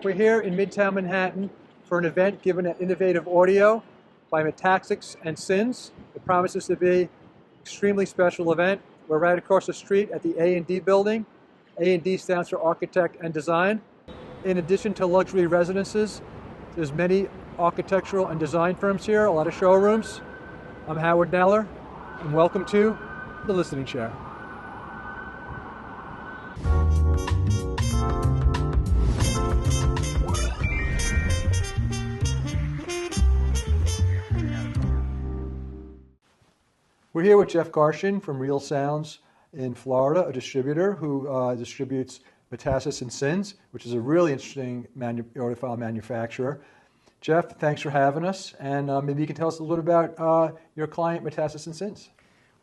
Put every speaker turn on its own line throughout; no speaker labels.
We're here in Midtown Manhattan for an event given at Innovative Audio by Metaxas and Sins. It promises to be an extremely special event. We're right across the street at the A&D building. A&D stands for Architect and Design. In addition to luxury residences, there's many architectural and design firms here, a lot of showrooms. I'm Howard Neller, and welcome to The Listening Chair. We're here with Jeff Garshon from Real Sounds in Florida, a distributor who distributes Metaxas and Sins, which is a really interesting audiophile manufacturer. Jeff, thanks for having us, and maybe you can tell us a little about your client, Metaxas and Sins.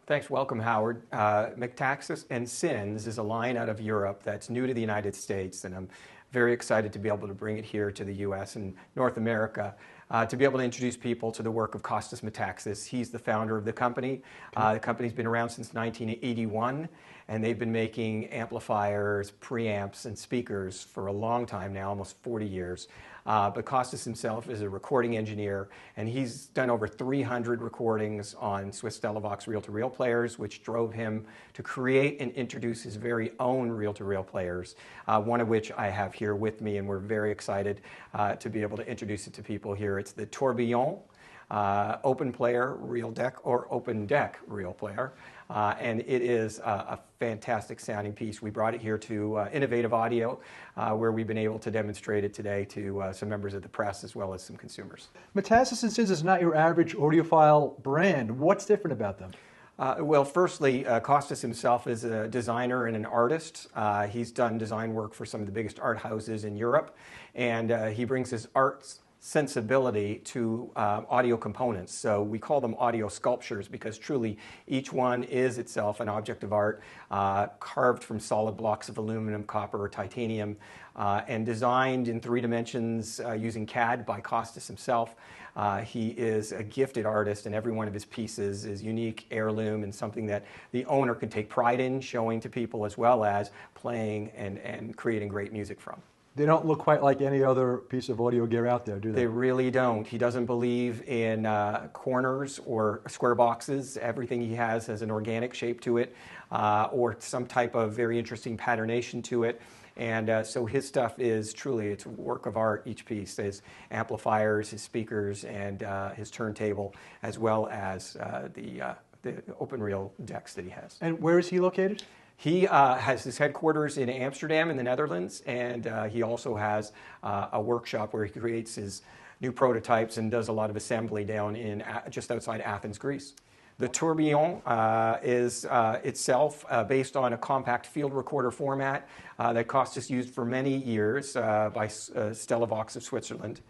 Thanks. Welcome, Howard. Metaxas and Sins is a line out of Europe that's new to the United States, and I'm very excited to be able to bring it here to the U.S. and North America to be able to introduce people to the work of Kostas Metaxas. He's the founder of the company. The company's been around since 1981, and they've been making amplifiers, preamps, and speakers for a long time now, almost 40 years. But Kostas himself is a recording engineer, and he's done over 300 recordings on Swiss Stellavox reel-to-reel players, which drove him to create and introduce his very own reel-to-reel players, one of which I have here with me, and we're very excited to be able to introduce it to people here. It's the Tourbillon open player reel deck, or open deck reel player. And it is a fantastic sounding piece. We brought it here to Innovative Audio, where we've been able to demonstrate it today to some members of the press as well as some consumers.
Metaxas and Sins is not your average audiophile brand. What's different about them?
Well, firstly, Kostas himself is a designer and an artist. He's done design work for some of the biggest art houses in Europe, and he brings his arts sensibility to audio components. So we call them audio sculptures because truly each one is itself an object of art, carved from solid blocks of aluminum, copper, or titanium, and designed in 3 dimensions using CAD by Kostas himself. He is a gifted artist, and every one of his pieces is unique, heirloom, and something that the owner can take pride in showing to people as well as playing and creating great music from.
They don't look quite like any other piece of audio gear out there, do they?
They really don't. He doesn't believe in corners or square boxes. Everything he has an organic shape to it, or some type of very interesting patternation to it. And so his stuff is truly, it's a work of art, each piece. His amplifiers, his speakers, and his turntable, as well as the open reel decks that he has.
And where is he located?
He has his headquarters in Amsterdam in the Netherlands, and he also has a workshop where he creates his new prototypes and does a lot of assembly down in just outside Athens, Greece. The Tourbillon is itself based on a compact field recorder format that Kostas used for many years by Stellavox of Switzerland.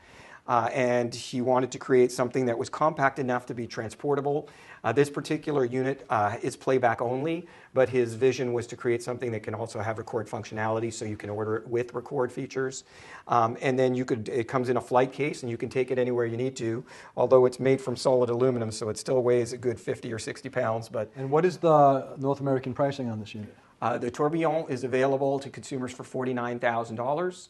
And he wanted to create something that was compact enough to be transportable. This particular unit is playback only, but his vision was to create something that can also have record functionality, so you can order it with record features. And then it comes in a flight case, and you can take it anywhere you need to, although it's made from solid aluminum, so it still weighs a good 50 or 60 pounds.
And what is the North American pricing on this unit?
The Tourbillon is available to consumers for $49,000.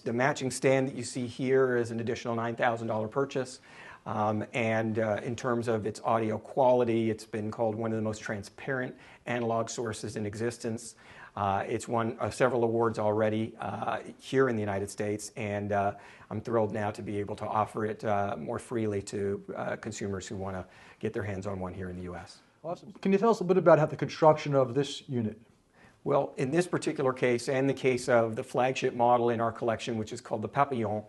The matching stand that you see here is an additional $9,000 purchase. In terms of its audio quality, it's been called one of the most transparent analog sources in existence. It's won several awards already here in the United States, and I'm thrilled now to be able to offer it more freely to consumers who want to get their hands on one here in the U.S.
Awesome. Can you tell us a bit about how the construction of this unit?
Well, in this particular case, and the case of the flagship model in our collection, which is called the Papillon,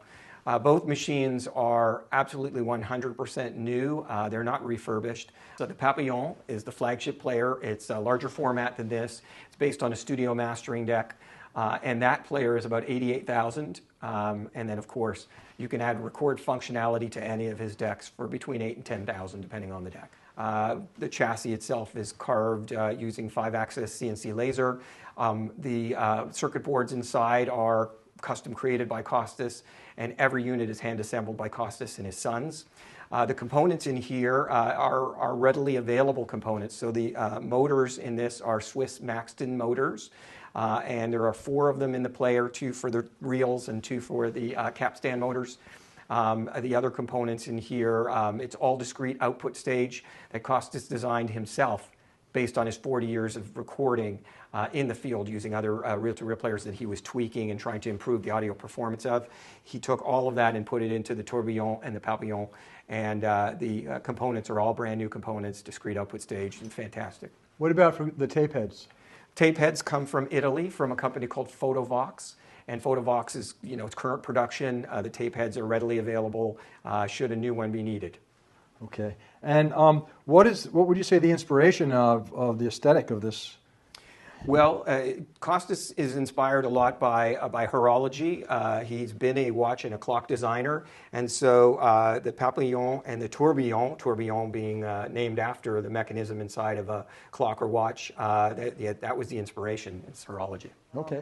both machines are absolutely 100% new. They're not refurbished. So the Papillon is the flagship player. It's a larger format than this. It's based on a studio mastering deck, and that player is about $88,000. And then, of course, you can add record functionality to any of his decks for between $8,000 and $10,000, depending on the deck. The chassis itself is carved using 5-axis CNC laser. The circuit boards inside are custom created by Kostas, and every unit is hand assembled by Kostas and his sons. The components in here are readily available components. So the motors in this are Swiss Maxton motors. and there are 4 of them in the player, 2 for the reels and 2 for the capstan motors. The other components in here, it's all discrete output stage that Kostas designed himself based on his 40 years of recording in the field using other reel-to-reel players that he was tweaking and trying to improve the audio performance of. He took all of that and put it into the tourbillon and the papillon, and the components are all brand new components, discrete output stage, and fantastic.
What about from the tape heads?
Tape heads come from Italy, from a company called Photovox. And Photovox is, its current production. The tape heads are readily available should a new one be needed.
Okay. And what would you say the inspiration of the aesthetic of this?
Well, Kostas is inspired a lot by horology. He's been a watch and a clock designer, and so the papillon and the tourbillon being named after the mechanism inside of a clock or watch, that was the inspiration. It's horology.
Okay.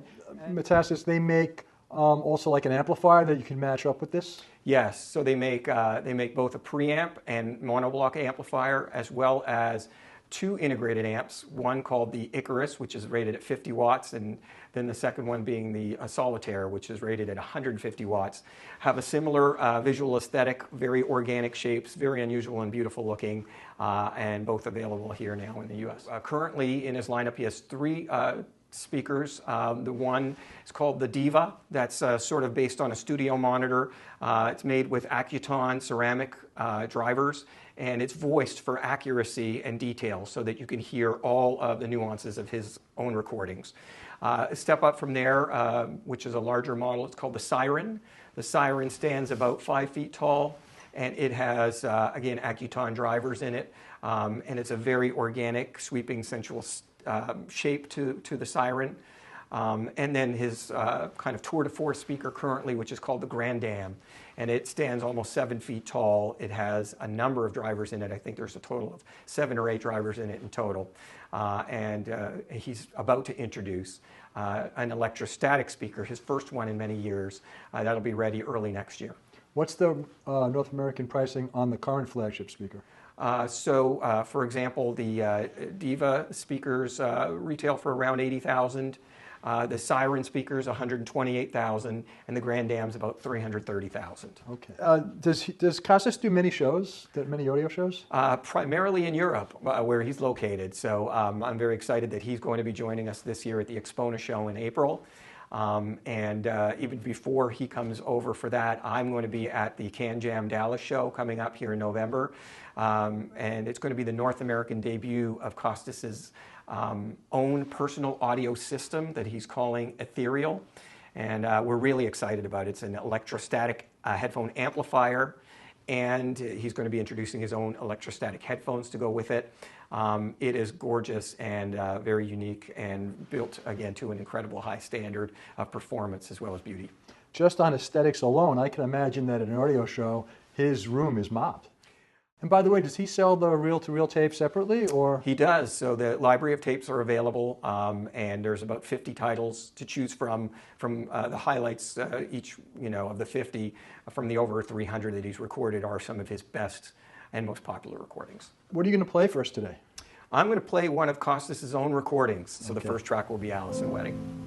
Metaxas, they make also like an amplifier that you can match up with this?
Yes. So they make both a preamp and monoblock amplifier, as well as 2 integrated amps, one called the Icarus, which is rated at 50 watts, and then the second one being the Solitaire, which is rated at 150 watts, have a similar visual aesthetic, very organic shapes, very unusual and beautiful looking, and both available here now in the U.S. Currently in his lineup, he has 3 speakers. The one is called the Diva. That's sort of based on a studio monitor. It's made with Accuton ceramic drivers, and it's voiced for accuracy and detail so that you can hear all of the nuances of his own recordings. A step up from there, which is a larger model, it's called the Siren. The Siren stands about 5 feet tall, and it has, again, Accuton drivers in it, and it's a very organic, sweeping, sensual shape to the Siren. And then his kind of tour de force speaker currently, which is called the Grand Dam, and it stands almost 7 feet tall. It has a number of drivers in it. I think there's a total of 7 or 8 drivers in it in total. And he's about to introduce an electrostatic speaker, his first one in many years. That'll be ready early next year.
What's the North American pricing on the current flagship speaker?
For example, the Diva speakers retail for around $80,000. The Siren speakers, $128,000, and the Grand Dam's about $330,000.
Okay. Does Kostas do many shows, many audio shows?
Primarily in Europe, where he's located. So I'm very excited that he's going to be joining us this year at the Expona show in April. Even before he comes over for that, I'm going to be at the Can Jam Dallas show coming up here in November. And it's going to be the North American debut of Kostas's own personal audio system that he's calling Ethereal. And we're really excited about it. It's an electrostatic headphone amplifier, and he's going to be introducing his own electrostatic headphones to go with it. It is gorgeous and very unique, and built, again, to an incredible high standard of performance as well as beauty.
Just on aesthetics alone, I can imagine that at an audio show, his room is mobbed. And by the way, does he sell the reel-to-reel tape separately, or? He
does. So the library of tapes are available, and there's about 50 titles to choose from the highlights, each of the 50 from the over 300 that he's recorded are some of his best and most popular recordings.
What are you going to play for us today?
I'm going to play one of Kostas' own recordings. So the first track will be Allison Wedding.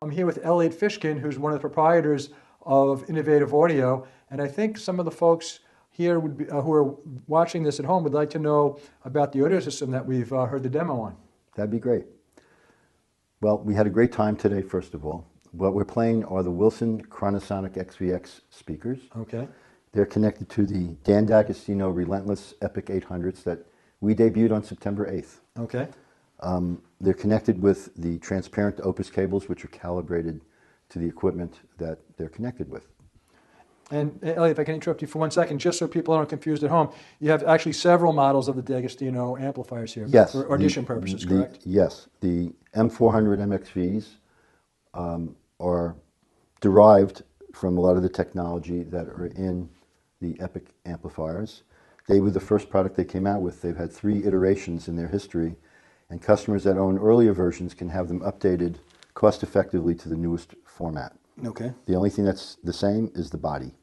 I'm here with Elliot Fisher, who's one of the proprietors of Innovative Audio, and I think some of the folks here would be, who are watching this at home would like to know about the audio system that we've heard the demo on.
That'd be great. Well, we had a great time today, first of all. What we're playing are the Wilson Chronosonic XVX speakers.
Okay.
They're connected to the Dan D'Agostino Relentless Epic 800s that we debuted on September 8th.
Okay.
They're connected with the transparent Opus cables, which are calibrated to the equipment that they're connected with.
And Elliot, if I can interrupt you for 1 second, just so people aren't confused at home, you have actually several models of the D'Agostino amplifiers here
Yes.
for audition purposes, correct?
Yes. The M400 MXVs are derived from a lot of the technology that are in the Epic amplifiers. They were the first product they came out with. They've had 3 iterations in their history, and customers that own earlier versions can have them updated cost effectively to the newest format.
Okay.
The only thing that's the same is the body.